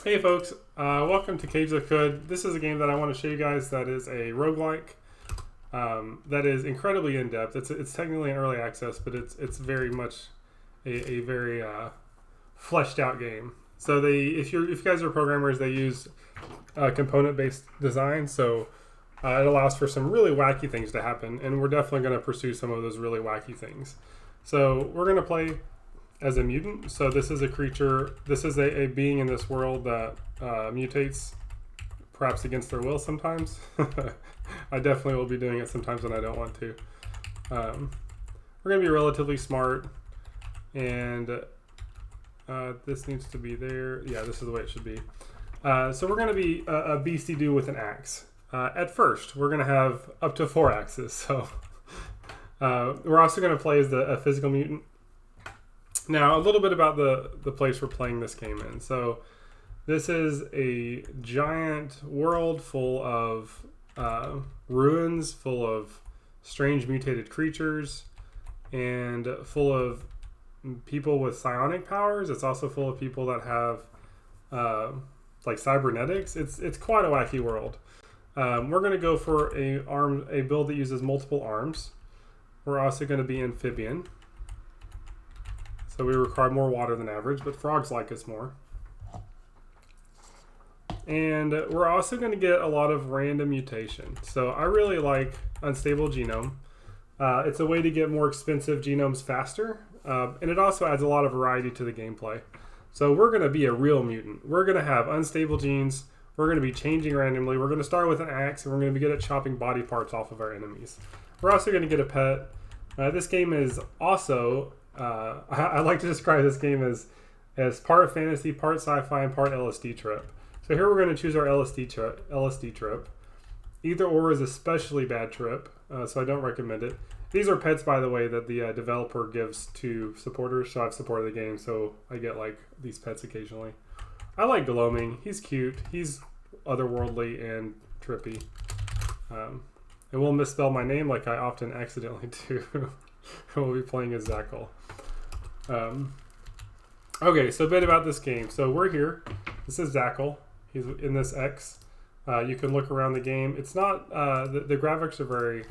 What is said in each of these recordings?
Hey folks, welcome to Caves of Could. This is a game that I want to show you guys that is a roguelike that is incredibly in-depth. It's technically in early access, but it's very much a very fleshed out game. So if you guys are programmers, they use component-based design, so it allows for some really wacky things to happen, and we're definitely going to pursue some of those really wacky things. So we're going to play as a mutant. So this is a creature, this is a being in this world that mutates perhaps against their will sometimes. I definitely will be doing it sometimes when I don't want to. We're going to be relatively smart, and this needs to be there. Yeah, this is the way it should be. So we're going to be a beastie dude with an axe. At first, we're going to have up to 4 axes. So we're also going to play as a physical mutant. Now, a little bit about the place we're playing this game in. So this is a giant world full of ruins, full of strange mutated creatures, and full of people with psionic powers. It's also full of people that have like cybernetics. It's quite a wacky world. We're going to go for a build that uses multiple arms. We're also going to be amphibian. So we require more water than average, but frogs like us more. And we're also going to get a lot of random mutation. So I really like Unstable Genome. It's a way to get more expensive genomes faster, and it also adds a lot of variety to the gameplay. So we're going to be a real mutant. We're going to have unstable genes. We're going to be changing randomly. We're going to start with an axe, and we're going to be good at chopping body parts off of our enemies. We're also going to get a pet. This game is also... I like to describe this game as part fantasy, part sci-fi, and part LSD trip. So here we're going to choose our LSD trip. Either or is especially bad trip, so I don't recommend it. These are pets, by the way, that the developer gives to supporters. So I've supported the game, so I get like these pets occasionally. I like Gloaming. He's cute. He's otherworldly and trippy. And we'll misspell my name like I often accidentally do. We'll be playing as Zackle. Okay, so a bit about this game. So we're here. This is Zackle. He's in this X. You can look around the game. It's not the graphics are very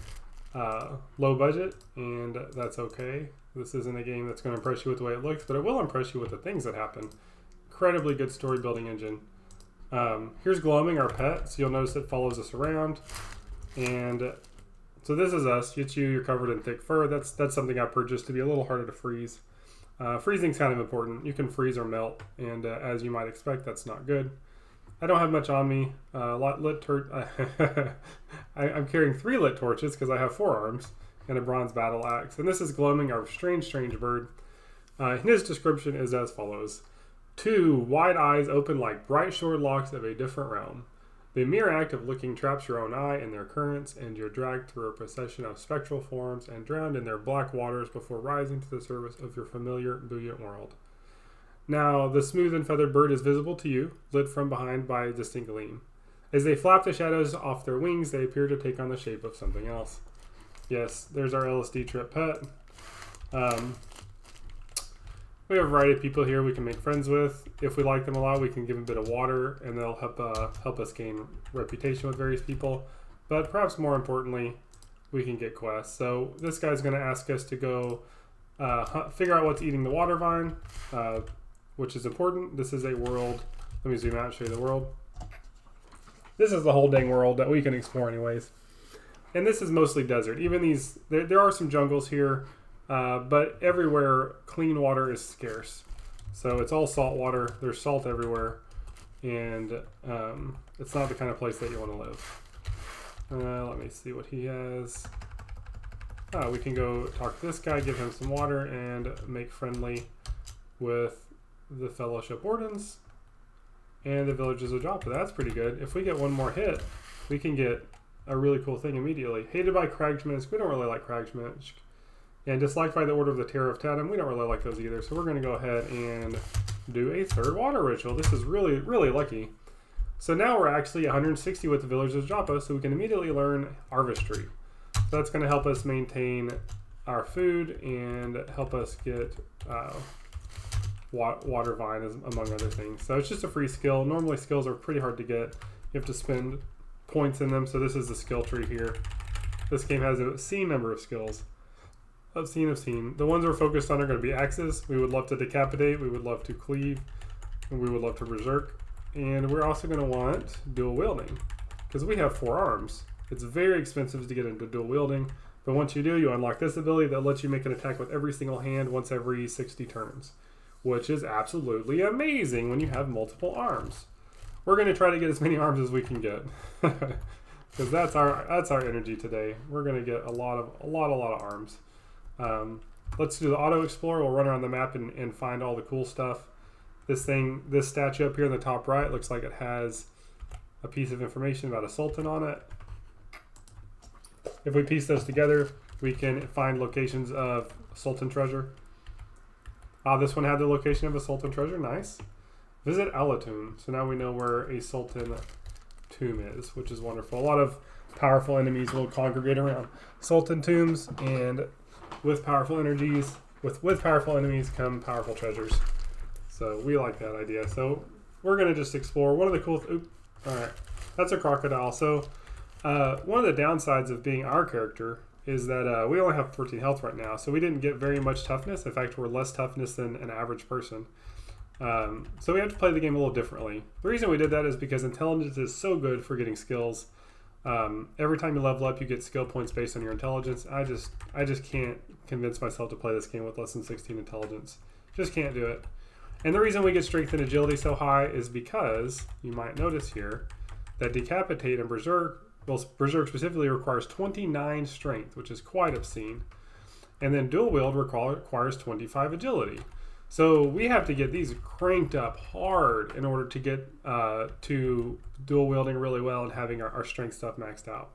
low budget, and that's okay. This isn't a game that's going to impress you with the way it looks, but it will impress you with the things that happen. Incredibly good story building engine. Here's Gloaming, our pet. So you'll notice it follows us around, and so this is us. You're covered in thick fur. That's something I purchased to be a little harder to freeze. Freezing's kind of important. You can freeze or melt, and as you might expect, that's not good. I don't have much on me. I'm carrying 3 lit torches because I have 4 arms and a bronze battle axe. And this is Gloaming, our strange bird. His description is as follows: 2 wide eyes open like bright short locks of a different realm. The mere act of looking traps your own eye in their currents, and you're dragged through a procession of spectral forms and drowned in their black waters before rising to the surface of your familiar, buoyant world. Now, the smooth and feathered bird is visible to you, lit from behind by a distinct gleam. As they flap the shadows off their wings, they appear to take on the shape of something else. Yes, there's our LSD trip pet. We have a variety of people here we can make friends with. If we like them a lot, we can give them a bit of water, and they'll help us gain reputation with various people. But perhaps more importantly, we can get quests. So this guy's going to ask us to go figure out what's eating the water vine, which is important. This is a world. Let me zoom out and show you the world. This is the whole dang world that we can explore anyways. And this is mostly desert. Even these, there are some jungles here. But everywhere, clean water is scarce. So it's all salt water. There's salt everywhere. And it's not the kind of place that you want to live. Let me see what he has. We can go talk to this guy, give him some water, and make friendly with the Fellowship Wardens and the Villagers of Joppa. That's pretty good. If we get one more hit, we can get a really cool thing immediately. Hated by Cragschminsk. We don't really like Cragschminsk. And disliked by the Order of the Terror of Tatum. We don't really like those either. So we're going to go ahead and do a 3rd water ritual. This is really, really lucky. So now we're actually 160 with the Villagers of Joppa, so we can immediately learn Artistry. So that's going to help us maintain our food and help us get water vine, among other things. So it's just a free skill. Normally skills are pretty hard to get. You have to spend points in them. So this is the skill tree here. This game has an obscene number of skills. Obscene. The ones we're focused on are going to be axes. We would love to decapitate. We would love to cleave. And we would love to berserk. And we're also going to want dual wielding, because we have 4 arms. It's very expensive to get into dual wielding, but once you do, you unlock this ability that lets you make an attack with every single hand once every 60 turns, which is absolutely amazing when you have multiple arms. We're going to try to get as many arms as we can get, because that's our energy today. We're going to get a lot of arms. Let's do the auto explorer. We'll run around the map and find all the cool stuff. This statue up here in the top right looks like it has a piece of information about a sultan on it. If we piece those together, we can find locations of sultan treasure. This one had the location of a sultan treasure. Nice. Visit Alatun. So now we know where a sultan tomb is, which is wonderful. A lot of powerful enemies will congregate around sultan tombs, and with powerful energies, with powerful enemies come powerful treasures. So we like that idea. So we're going to just explore. One of the cool... all right. That's a crocodile. So one of the downsides of being our character is that we only have 14 health right now. So we didn't get very much toughness. In fact, we're less toughness than an average person. So we have to play the game a little differently. The reason we did that is because intelligence is so good for getting skills. Every time you level up, you get skill points based on your intelligence. I just can't convince myself to play this game with less than 16 intelligence. Just can't do it. And the reason we get strength and agility so high is because, you might notice here, that decapitate and berserk, well, berserk specifically requires 29 strength, which is quite obscene. And then dual wield requires 25 agility. So we have to get these cranked up hard in order to get to dual wielding really well and having our strength stuff maxed out.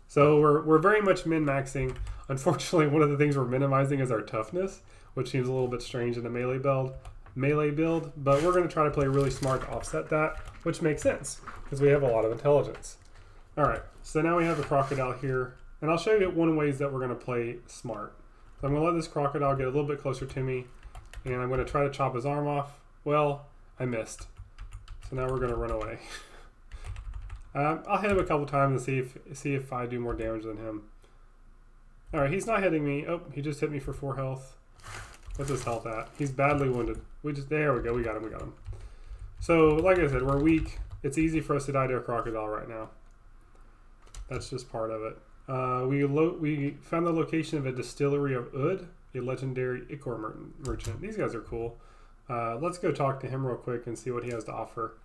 So we're very much min-maxing. Unfortunately, one of the things we're minimizing is our toughness, which seems a little bit strange in a melee build, but we're going to try to play really smart to offset that, which makes sense because we have a lot of intelligence. All right, so now we have a crocodile here, and I'll show you one ways that we're going to play smart. So I'm going to let this crocodile get a little bit closer to me, and I'm going to try to chop his arm off. Well, I missed. So now we're going to run away. I'll hit him a couple times and see if I do more damage than him. All right, he's not hitting me. Oh, he just hit me for 4 health. What's his health at? He's badly wounded. There we go. We got him. So, like I said, we're weak. It's easy for us to die to a crocodile right now. That's just part of it. We found the location of a distillery of Oud, a legendary ichor merchant. These guys are cool. Let's go talk to him real quick and see what he has to offer.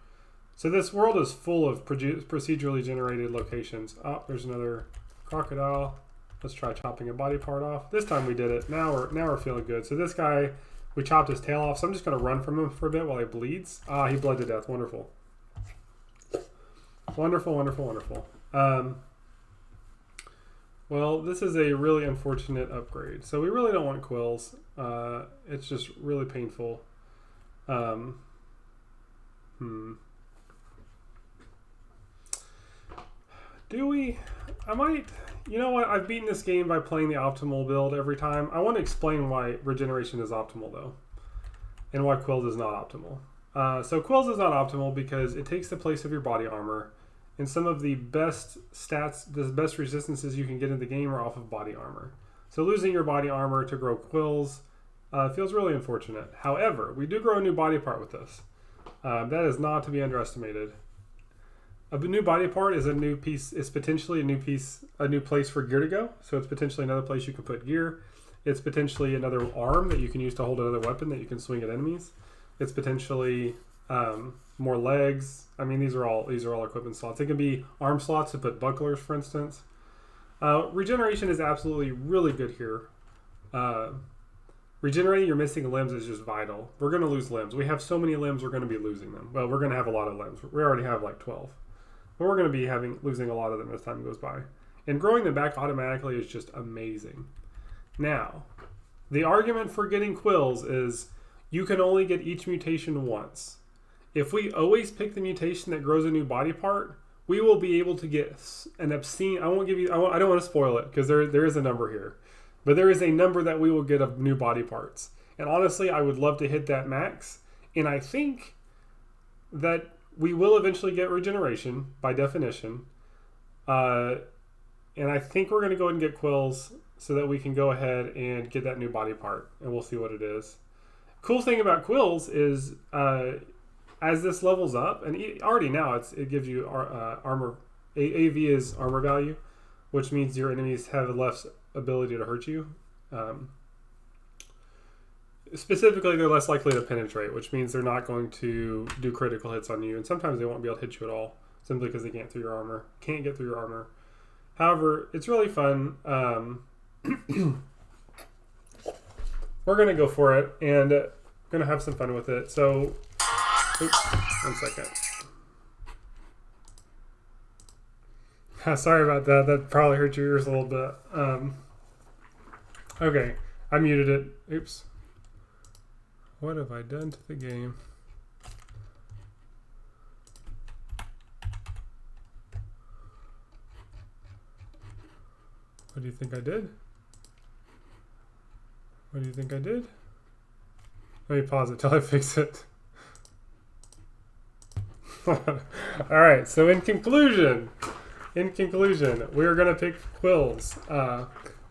So this world is full of procedurally generated locations. Oh, there's another crocodile. Let's try chopping a body part off. This time we did it. Now we're feeling good. So this guy, we chopped his tail off. So I'm just going to run from him for a bit while he bleeds. He bled to death. Wonderful. Wonderful. Well, this is a really unfortunate upgrade. So we really don't want quills. It's just really painful. Do we? I might... You know what? I've beaten this game by playing the optimal build every time. I want to explain why regeneration is optimal, though, and why quills is not optimal. So quills is not optimal because it takes the place of your body armor, and some of the best stats, the best resistances you can get in the game are off of body armor. So losing your body armor to grow quills feels really unfortunate. However, we do grow a new body part with this. That is not to be underestimated. A new body part is a new piece. It's potentially a new place for gear to go. So it's potentially another place you can put gear. It's potentially another arm that you can use to hold another weapon that you can swing at enemies. It's potentially more legs. I mean, these are all equipment slots. It can be arm slots to put bucklers, for instance. Regeneration is absolutely really good here. Regenerating your missing limbs is just vital. We're going to lose limbs. We have so many limbs, we're going to be losing them. Well, we're going to have a lot of limbs. We already have like 12. But we're going to be losing a lot of them as time goes by. And growing them back automatically is just amazing. Now, the argument for getting quills is you can only get each mutation once. If we always pick the mutation that grows a new body part, we will be able to get an obscene... I don't want to spoil it because there is a number here. But there is a number that we will get of new body parts. And honestly, I would love to hit that max. And I think that we will eventually get regeneration by definition. And I think we're going to go ahead and get quills so that we can go ahead and get that new body part. And we'll see what it is. Cool thing about quills is as this levels up, and already now it gives you armor. AV is armor value, which means your enemies have less ability to hurt you. Specifically, they're less likely to penetrate, which means they're not going to do critical hits on you. And sometimes they won't be able to hit you at all, simply because they can't get through your armor. However, it's really fun. We're going to go for it and going to have some fun with it. So, oops, 1 second. Sorry about that. That probably hurt your ears a little bit. Okay, I muted it. Oops. What have I done to the game? What do you think I did? What do you think I did? Let me pause it till I fix it. Alright, so in conclusion, we are going to pick quills.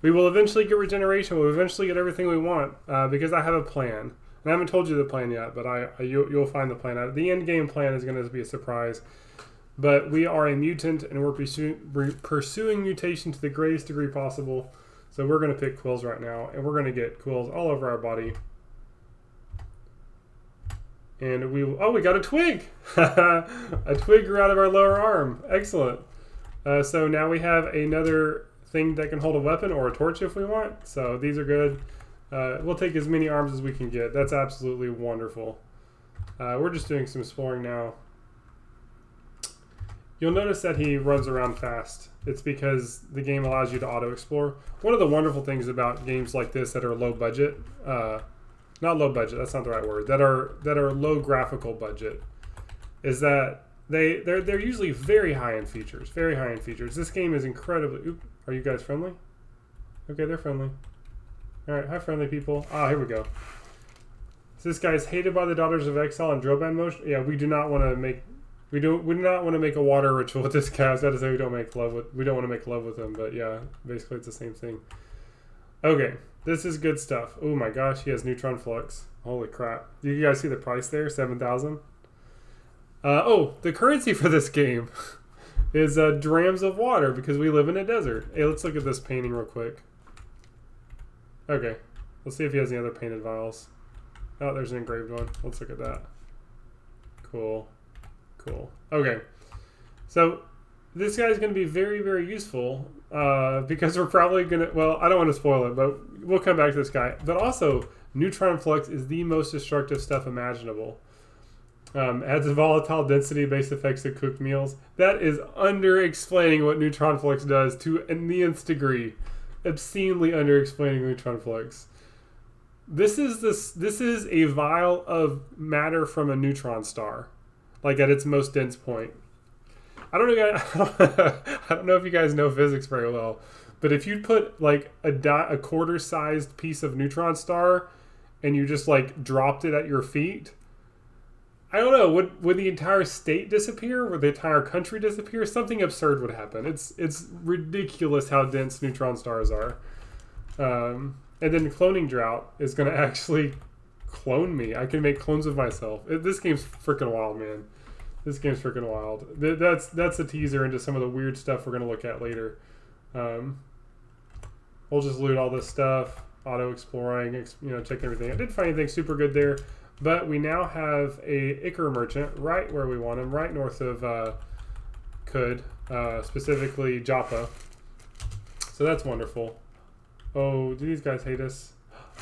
We will eventually get regeneration. We'll eventually get everything we want because I have a plan. And I haven't told you the plan yet, but you'll find the plan out. The end game plan is going to be a surprise. But we are a mutant, and we're pursuing mutation to the greatest degree possible. So we're going to pick quills right now, and we're going to get quills all over our body. And we got a twig! A twig grew out of our lower arm. Excellent. So now we have another thing that can hold a weapon or a torch if we want. So these are good. We'll take as many arms as we can get. That's absolutely wonderful. We're just doing some exploring now. You'll notice that he runs around fast. It's because the game allows you to auto-explore. One of the wonderful things about games like this that are low budget, not low budget, that's not the right word, that are low graphical budget, is that they're usually very high-end features. Very high-end features. This game is incredibly... Oop, are you guys friendly? Okay, they're friendly. Alright, hi friendly people. Here we go. So this guy is hated by the Daughters of Exile and Drillband motion. Yeah, we do not want to make... We do not want to make a water ritual with this guy. I was about to say we don't want to make love with him, but yeah, basically it's the same thing. Okay, this is good stuff. Oh my gosh, he has neutron flux. Holy crap. Do you guys see the price there? 7,000. The currency for this game is drams of water because we live in a desert. Hey, let's look at this painting real quick. Okay, let's see if he has any other painted vials. Oh, there's an engraved one. Let's look at that. Cool. Okay, so this guy's going to be very, very useful because we're probably going to... Well, I don't want to spoil it, but we'll come back to this guy. But also, neutron flux is the most destructive stuff imaginable. Adds a volatile density-based effects to cooked meals. That is under-explaining what neutron flux does to the nth degree. Obscenely under-explaining neutron flux. This is a vial of matter from a neutron star. Like at its most dense point. I don't know if you guys know physics very well, but if you put like a quarter-sized piece of neutron star and you just like dropped it at your feet, I don't know, would the entire state disappear? Would the entire country disappear? Something absurd would happen. It's ridiculous how dense neutron stars are. And then cloning drought is going to actually clone me. I can make clones of myself. This game's freaking wild, man. This game's freaking wild. That's a teaser into some of the weird stuff we're going to look at later. We'll just loot all this stuff, auto-exploring, check everything. I didn't find anything super good there, but we now have a Icar merchant right where we want him, right north of Kud, specifically Joppa. So that's wonderful. Oh, do these guys hate us?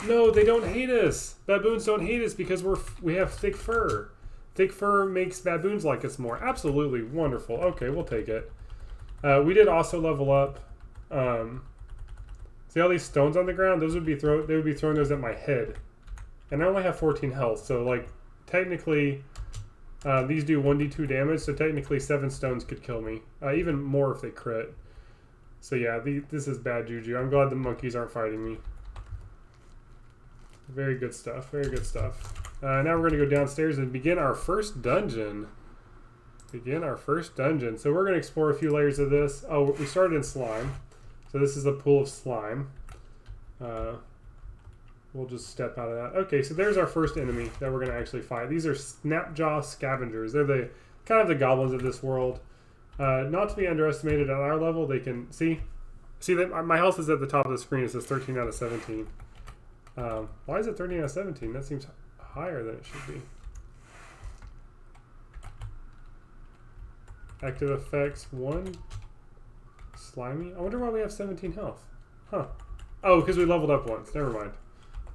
No, they don't hate us. Baboons don't hate us because we have thick fur. Thick fur makes baboons like us more. Absolutely wonderful. Okay, we'll take it. We did also level up. See all these stones on the ground? They would be throwing those at my head, and I only have 14 health. So like technically, these do 1d2 damage. So technically, 7 stones could kill me. Even more if they crit. So yeah, this is bad juju. I'm glad the monkeys aren't fighting me. Very good stuff. Very good stuff. Now we're going to go downstairs and begin our first dungeon. Begin our first dungeon. So we're going to explore a few layers of this. Oh, we started in slime. So this is a pool of slime. We'll just step out of that. Okay, so there's our first enemy that we're going to actually fight. These are Jaw Scavengers. They're the kind of the goblins of this world. Not to be underestimated at our level. They can see that my health is at the top of the screen. It says 13 out of 17. Why is it 13 out of 17? That seems higher than it should be. Active effects 1. Slimy. I wonder why we have 17 health. Huh. Oh, because we leveled up once. Never mind.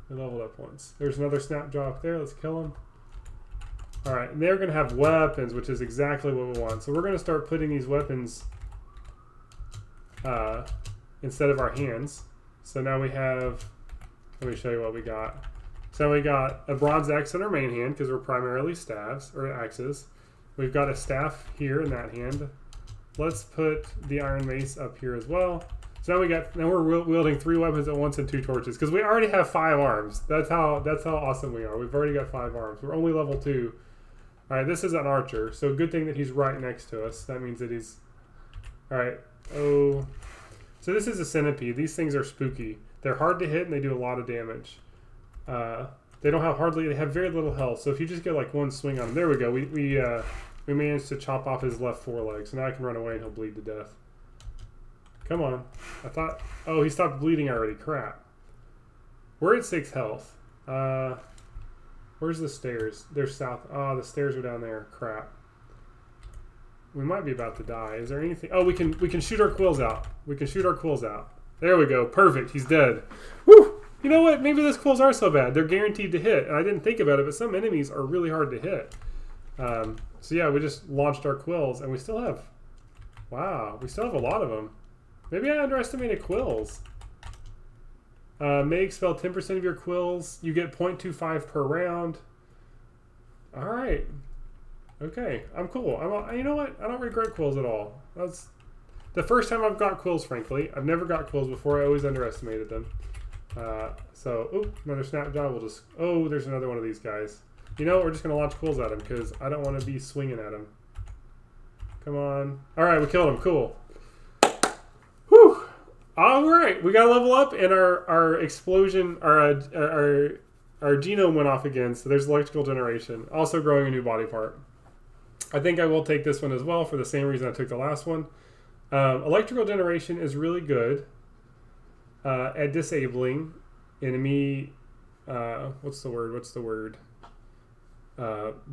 We leveled up once. There's another Snapjaw up there. Let's kill him. Alright, and they're going to have weapons, which is exactly what we want. So we're going to start putting these weapons instead of our hands. So now we have... Let me show you what we got. So we got a bronze axe in our main hand because we're primarily staves or axes. We've got a staff here in that hand. Let's put the iron mace up here as well. So now we're wielding 3 weapons at once and 2 torches because we already have 5 arms. That's how awesome we are. We've already got 5 arms. We're only level 2. All right, this is an archer. So good thing that he's right next to us. That means that he's all right. Oh, so this is a centipede. These things are spooky. They're hard to hit and they do a lot of damage. They have very little health. So if you just get like one swing on them, there we go. We managed to chop off his left foreleg. So now I can run away and he'll bleed to death. Come on. Oh, he stopped bleeding already. Crap. We're at 6 health. Where's the stairs? They're south. Oh, the stairs are down there. Crap. We might be about to die. Is there anything? Oh, we can shoot our quills out. We can shoot our quills out. There we go. Perfect. He's dead. Woo! You know what? Maybe those quills are so bad. They're guaranteed to hit. And I didn't think about it, but some enemies are really hard to hit. So yeah, we just launched our quills, and we still have... Wow. We still have a lot of them. Maybe I underestimated quills. May expel 10% of your quills. You get 0.25 per round. All right. Okay. I'm cool. You know what? I don't regret quills at all. That's the first time I've got quills, frankly. I've never got quills before. I always underestimated them. Another Snapjaw. Oh, there's another one of these guys. You know what? We're just going to launch quills at him because I don't want to be swinging at him. Come on. All right. We killed him. Cool. Whew. All right, we got to level up, and our explosion, our genome went off again. So there's electrical generation, also growing a new body part. I think I will take this one as well for the same reason I took the last one. Electrical generation is really good at disabling enemy. What's the word?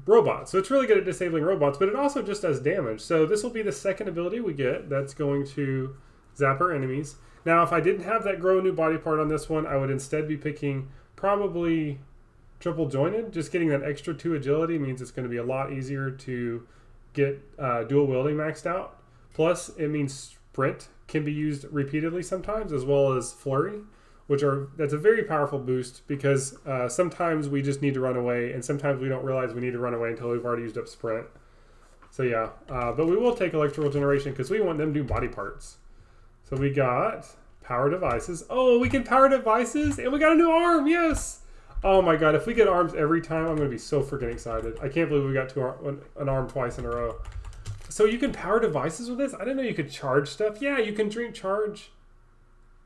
Robots. So it's really good at disabling robots, but it also just does damage. So this will be the second ability we get. That's going to zap our enemies. Now, if I didn't have that grow a new body part on this one, I would instead be picking probably triple jointed. Just getting that extra 2 agility means it's going to be a lot easier to get dual wielding maxed out. Plus, it means sprint can be used repeatedly sometimes, as well as flurry, that's a very powerful boost because sometimes we just need to run away, and sometimes we don't realize we need to run away until we've already used up sprint. So yeah, but we will take electrical generation because we want them to do body parts. So we got power devices. Oh, we can power devices, and we got a new arm. Yes. Oh my God! If we get arms every time, I'm going to be so freaking excited. I can't believe we got an arm twice in a row. So you can power devices with this? I didn't know you could charge stuff. Yeah, you can drink charge.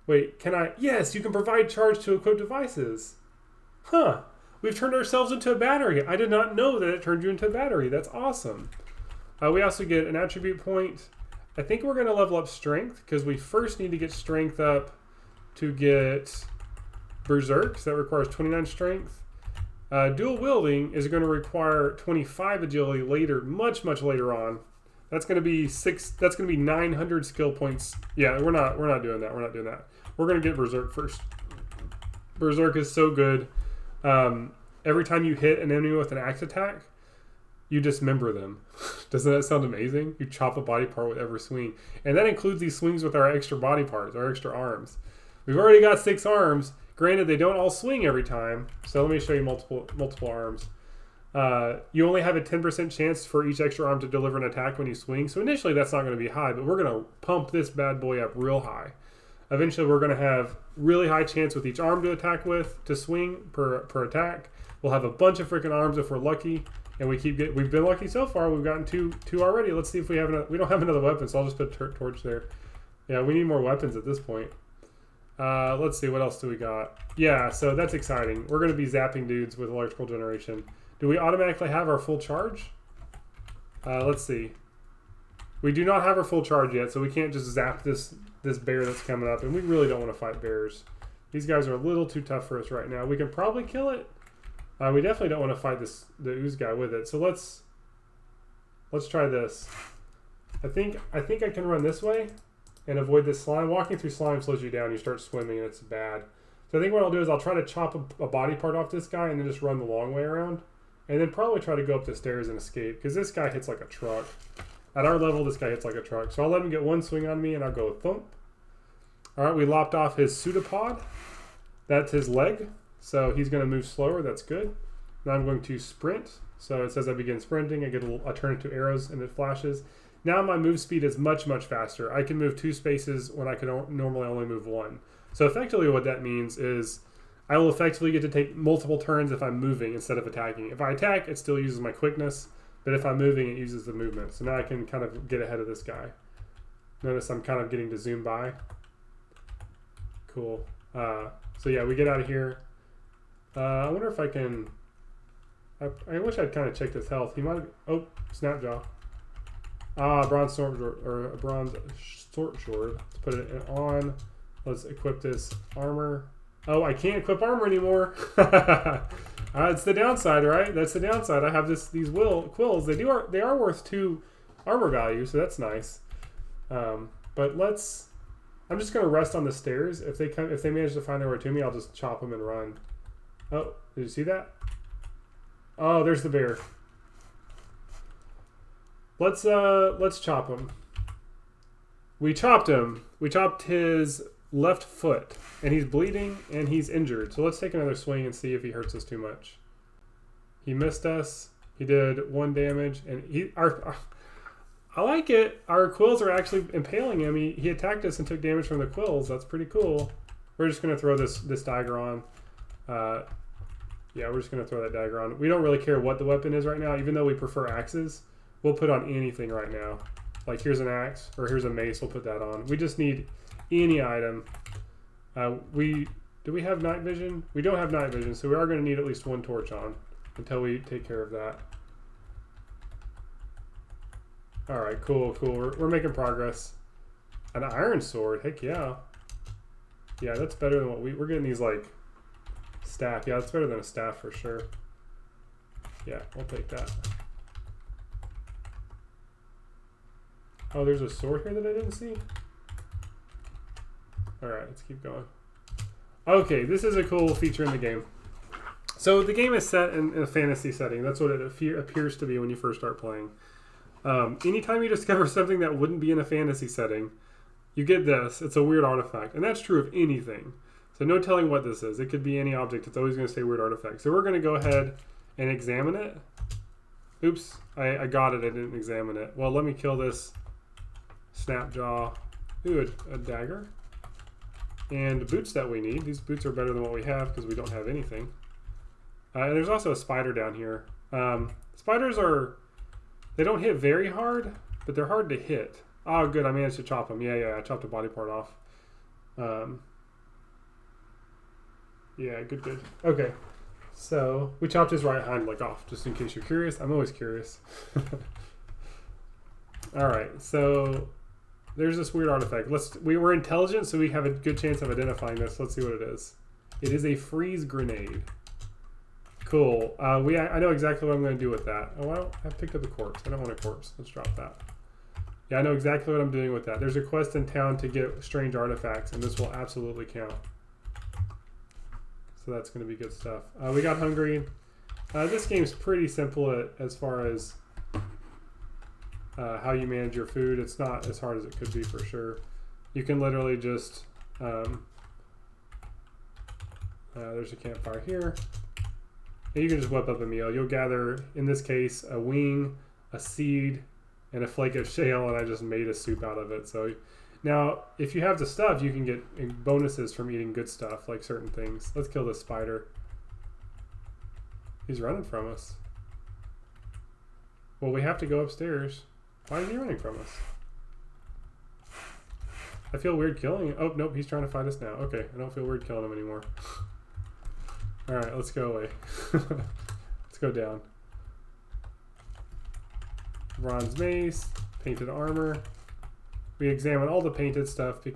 Wait, can I? Yes, you can provide charge to equip devices. Huh. We've turned ourselves into a battery. I did not know that it turned you into a battery. That's awesome. We also get an attribute point. I think we're going to level up strength because we first need to get strength up to get berserk. So that requires 29 strength. Dual wielding is going to require 25 agility later, much later on. That's going to be 900 skill points. Yeah, we're not doing that. We're not doing that. We're going to get berserk first. Berserk is so good. Every time you hit an enemy with an axe attack, you dismember them. Doesn't that sound amazing? You chop a body part with every swing. And that includes these swings with our extra body parts, our extra arms. We've already got 6 arms. Granted, they don't all swing every time. So let me show you multiple arms. You only have a 10% chance for each extra arm to deliver an attack when you swing. So initially that's not going to be high, but we're going to pump this bad boy up real high. Eventually, we're going to have really high chance with each arm to attack with, to swing per attack. We'll have a bunch of freaking arms if we're lucky, and we've been lucky so far. We've gotten two already. Let's see if we have another. We don't have another weapon, so I'll just put a torch there. Yeah, we need more weapons at this point. Let's see, what else do we got? Yeah, so that's exciting. We're going to be zapping dudes with electrical generation. Do we automatically have our full charge? Let's see. We do not have our full charge yet, so we can't just zap this bear that's coming up, and we really don't want to fight bears. These guys are a little too tough for us right now. We can probably kill it. We definitely don't want to fight the ooze guy with it. So let's try this. I think I can run this way and avoid this slime. Walking through slime slows you down. You start swimming, and it's bad. So I think what I'll do is I'll try to chop a body part off this guy and then just run the long way around. And then probably try to go up the stairs and escape, because this guy hits like a truck. At our level, this guy hits like a truck. So I'll let him get one swing on me, and I'll go thump. All right, we lopped off his pseudopod. That's his leg. So he's going to move slower. That's good. Now I'm going to sprint. So it says I begin sprinting. I turn into arrows, and it flashes. Now my move speed is much, much faster. I can move 2 spaces when I can normally only move 1. So effectively what that means is I will effectively get to take multiple turns if I'm moving instead of attacking. If I attack, it still uses my quickness, but if I'm moving, it uses the movement. So now I can kind of get ahead of this guy. Notice I'm kind of getting to zoom by. Cool. So yeah, we get out of here. I wonder if I can... I wish I'd kind of checked his health. He might have... Oh, Snapjaw. Bronze sword, or a bronze short sword. Let's put it on. Let's equip this armor. Oh, I can't equip armor anymore. It's the downside, right? That's the downside. I have these quills. They are worth 2 armor value, so that's nice. But I'm just gonna rest on the stairs. If they manage to find their way to me, I'll just chop them and run. Oh, did you see that? Oh, there's the bear. Let's chop him. We chopped him. We chopped his left foot, and he's bleeding and he's injured. So let's take another swing and see if he hurts us too much. He missed us. He did 1 damage, and I like it. Our quills are actually impaling him. He attacked us and took damage from the quills. That's pretty cool. We're just gonna throw this dagger on. Yeah, we're just gonna throw that dagger on. We don't really care what the weapon is right now, even though we prefer axes. We'll put on anything right now. Like here's an axe, or here's a mace. We'll put that on. We just need any item. Do we have night vision? We don't have night vision, so we are going to need at least 1 torch on until we take care of that. All right, cool. We're making progress. An iron sword, heck yeah. Yeah, that's better than what we're getting these like staff. Yeah, that's better than a staff for sure. Yeah, we'll take that. Oh, there's a sword here that I didn't see. Alright, let's keep going. Okay, this is a cool feature in the game. So the game is set in a fantasy setting. That's what it appears to be when you first start playing. Anytime you discover something that wouldn't be in a fantasy setting, you get this. It's a weird artifact. And that's true of anything. So no telling what this is. It could be any object. It's always going to say weird artifact. So we're going to go ahead and examine it. Oops, I got it. I didn't examine it. Well, let me kill this Snapjaw. Ooh, a dagger. And the boots that we need. These boots are better than what we have because we don't have anything. And there's also a spider down here. Spiders they don't hit very hard, but they're hard to hit. Oh, good, I managed to chop them. Yeah, I chopped a body part off. Yeah, good. Okay, so we chopped his right hind leg off, just in case you're curious. I'm always curious. All right, so there's this weird artifact. We're intelligent, so we have a good chance of identifying this. Let's see what it is. It is a freeze grenade. Cool. I know exactly what I'm going to do with that. Oh, I picked up a corpse. I don't want a corpse. Let's drop that. Yeah, I know exactly what I'm doing with that. There's a quest in town to get strange artifacts, and this will absolutely count. So that's going to be good stuff. We got hungry. This game's pretty simple as far as how you manage your food. It's not as hard as it could be for sure. You can literally just there's a campfire here. And you can just whip up a meal. You'll gather, in this case, a wing, a seed, and a flake of shale, and I just made a soup out of it. So Now, if you have the stuff, you can get bonuses from eating good stuff, like certain things. Let's kill this spider. He's running from us. Well, we have to go upstairs. Why is he running from us? I feel weird killing him. Oh, nope, he's trying to fight us now. Okay, I don't feel weird killing him anymore. Alright, let's go away. Let's go down. Bronze mace, painted armor. We examine all the painted stuff.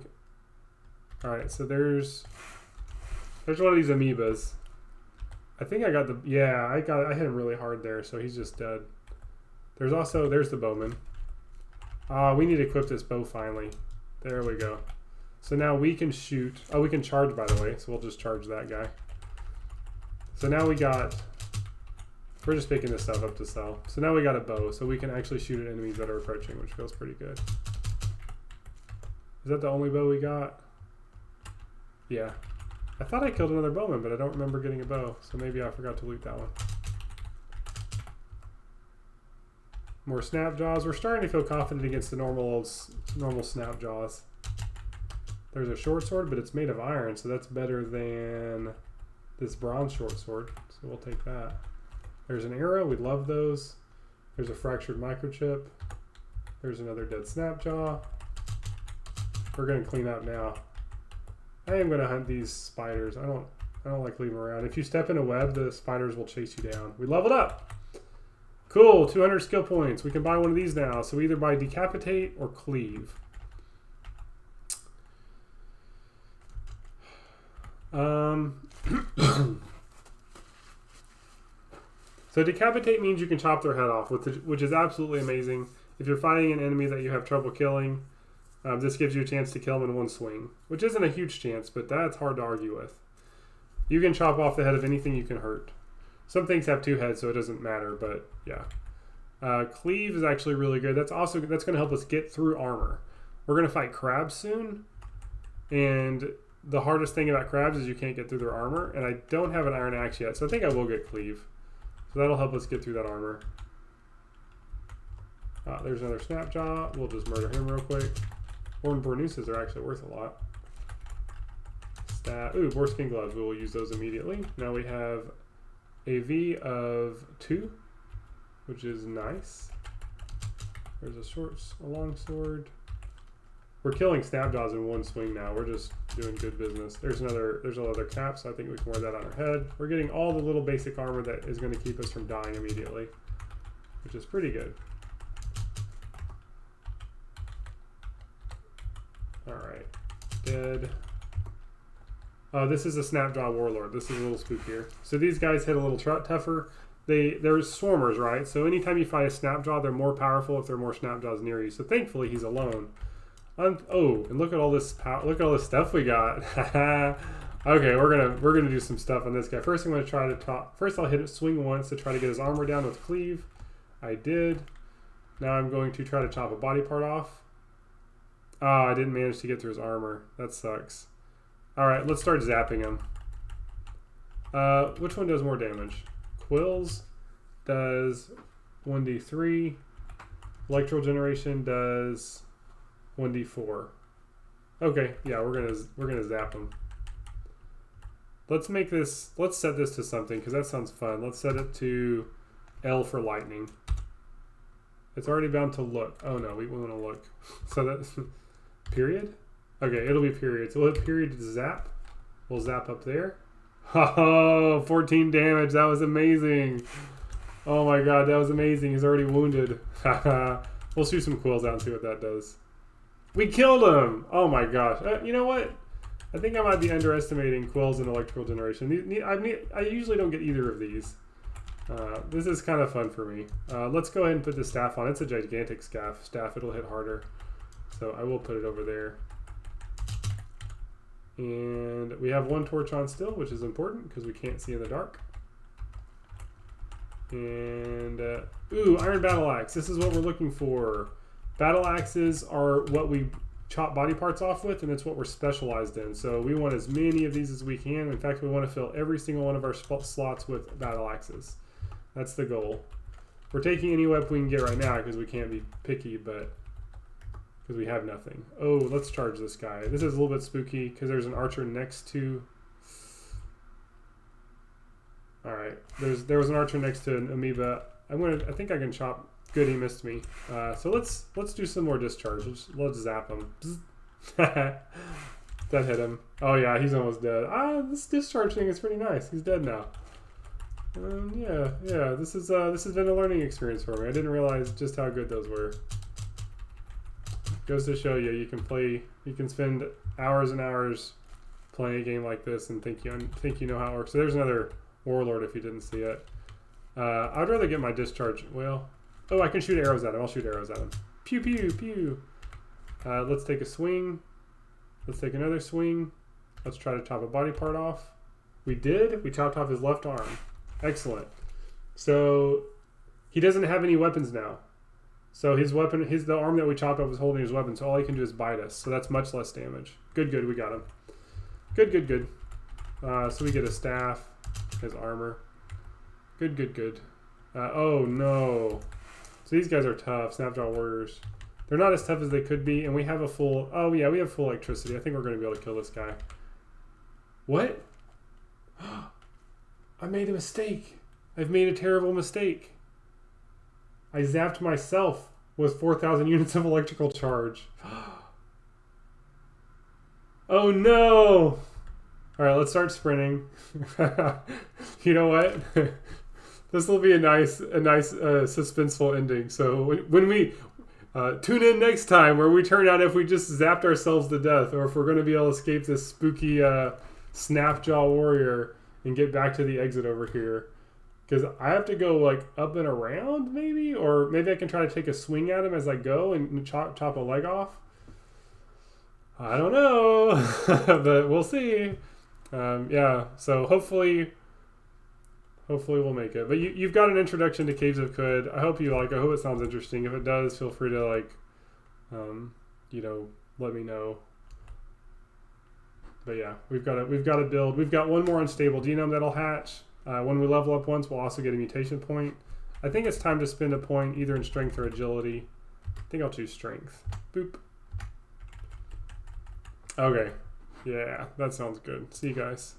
Alright, so there's one of these amoebas. I think I got the... Yeah, I hit him really hard there, so he's just dead. There's the bowman. We need to equip this bow finally. There we go. So now we can shoot. Oh, we can charge, by the way, so we'll just charge that guy. So now we got... We're just picking this stuff up to sell. So now we got a bow, so we can actually shoot at enemies that are approaching, which feels pretty good. Is that the only bow we got? Yeah. I thought I killed another bowman, but I don't remember getting a bow, so maybe I forgot to loot that one. More snap jaws. We're starting to feel confident against the normal snap jaws. There's a short sword, but it's made of iron, so that's better than this bronze short sword. So we'll take that. There's an arrow. We love those. There's a fractured microchip. There's another dead snap jaw. We're gonna clean up now. I am gonna hunt these spiders. I don't like leaving them around. If you step in a web, the spiders will chase you down. We leveled up. Cool, 200 skill points. We can buy one of these now. So we either buy decapitate or cleave. So decapitate means you can chop their head off, which is absolutely amazing. If you're fighting an enemy that you have trouble killing, this gives you a chance to kill them in one swing, which isn't a huge chance, but that's hard to argue with. You can chop off the head of anything you can hurt. Some things have two heads, so it doesn't matter, but yeah. Cleave is actually really good. That's going to help us get through armor. We're going to fight crabs soon, and the hardest thing about crabs is you can't get through their armor, and I don't have an iron axe yet, so I think I will get cleave. So that'll help us get through that armor. There's another snapjaw. We'll just murder him real quick. Horn Bornooses are actually worth a lot. Ooh, boarskin gloves. We will use those immediately. Now we have a V of 2, which is nice. There's a long sword. We're killing snapjaws in one swing now. We're just doing good business. There's another cap, so I think we can wear that on our head. We're getting all the little basic armor that is going to keep us from dying immediately, which is pretty good. Alright. Dead. This is a Snapjaw Warlord. This is a little spookier. So these guys hit a little tougher. They're swarmers, right? So anytime you fight a Snapjaw, they're more powerful if there are more Snapjaws near you. So thankfully he's alone. Oh, and look at all this stuff we got. Okay, we're gonna do some stuff on this guy. First, I'm gonna try to First, I'll hit it swing once to try to get his armor down with cleave. I did. Now I'm going to try to chop a body part off. I didn't manage to get through his armor. That sucks. All right, let's start zapping him. Which one does more damage? Quills does 1d3. Electro generation does 1d4. Okay, yeah, we're gonna zap him. Let's set this to something because that sounds fun. Let's set it to L for lightning. It's already bound to look. Oh no, we want to look. So that's period. Okay, it'll be period. So we'll hit period to zap. We'll zap up there. Oh, 14 damage. That was amazing. Oh my god, that was amazing. He's already wounded. We'll shoot some quills out and see what that does. We killed him! Oh my gosh. You know what? I think I might be underestimating quills and electrical generation. I usually don't get either of these. This is kind of fun for me. Let's go ahead and put the staff on. It's a gigantic staff. It'll hit harder. So I will put it over there. And we have one torch on still, which is important because we can't see in the dark. And, ooh, iron battle axe. This is what we're looking for. Battle axes are what we chop body parts off with, and it's what we're specialized in. So we want as many of these as we can. In fact, we want to fill every single one of our slots with battle axes. That's the goal. We're taking any weapon we can get right now because we can't be picky, but because we have nothing. Oh, let's charge this guy. This is a little bit spooky because there's an archer next to... Alright, there was an archer next to an amoeba. I think I can chop. Good, he missed me. So let's do some more discharges. Let's zap him. That hit him. Oh yeah, he's almost dead. This discharge thing is pretty nice. He's dead now. Yeah. This has been a learning experience for me. I didn't realize just how good those were. Goes to show you, you can spend hours and hours playing a game like this and think you know how it works. So there's another warlord if you didn't see it. I'd rather get my discharge. Well, oh, I can shoot arrows at him. I'll shoot arrows at him. Pew pew pew. Let's take a swing. Let's take another swing. Let's try to chop a body part off. We did. We chopped off his left arm. Excellent. So he doesn't have any weapons now. So his weapon, the arm that we chopped off was holding his weapon. So all he can do is bite us. So that's much less damage. Good. We got him. Good. So we get a staff, his armor. Good. Oh no. So these guys are tough. Snapjaw warriors. They're not as tough as they could be, and we have a full... Oh, yeah, we have full electricity. I think we're going to be able to kill this guy. What? I made a mistake. I've made a terrible mistake. I zapped myself with 4,000 units of electrical charge. Oh, no! All right, let's start sprinting. You know what? This will be a nice suspenseful ending. So when we... tune in next time where we turn out if we just zapped ourselves to death or if we're going to be able to escape this spooky Snapjaw warrior and get back to the exit over here. Because I have to go like up and around maybe, or maybe I can try to take a swing at him as I go and chop a leg off. I don't know, but we'll see. Yeah, so hopefully we'll make it. But you've got an introduction to Caves of Khud. I hope you like. I hope it sounds interesting. If it does, feel free to like, let me know. But yeah, we've got to build. We've got one more unstable genome that'll hatch. When we level up once, we'll also get a mutation point. I think it's time to spend a point either in strength or agility. I think I'll choose strength. Boop. Okay. Yeah, that sounds good. See you guys.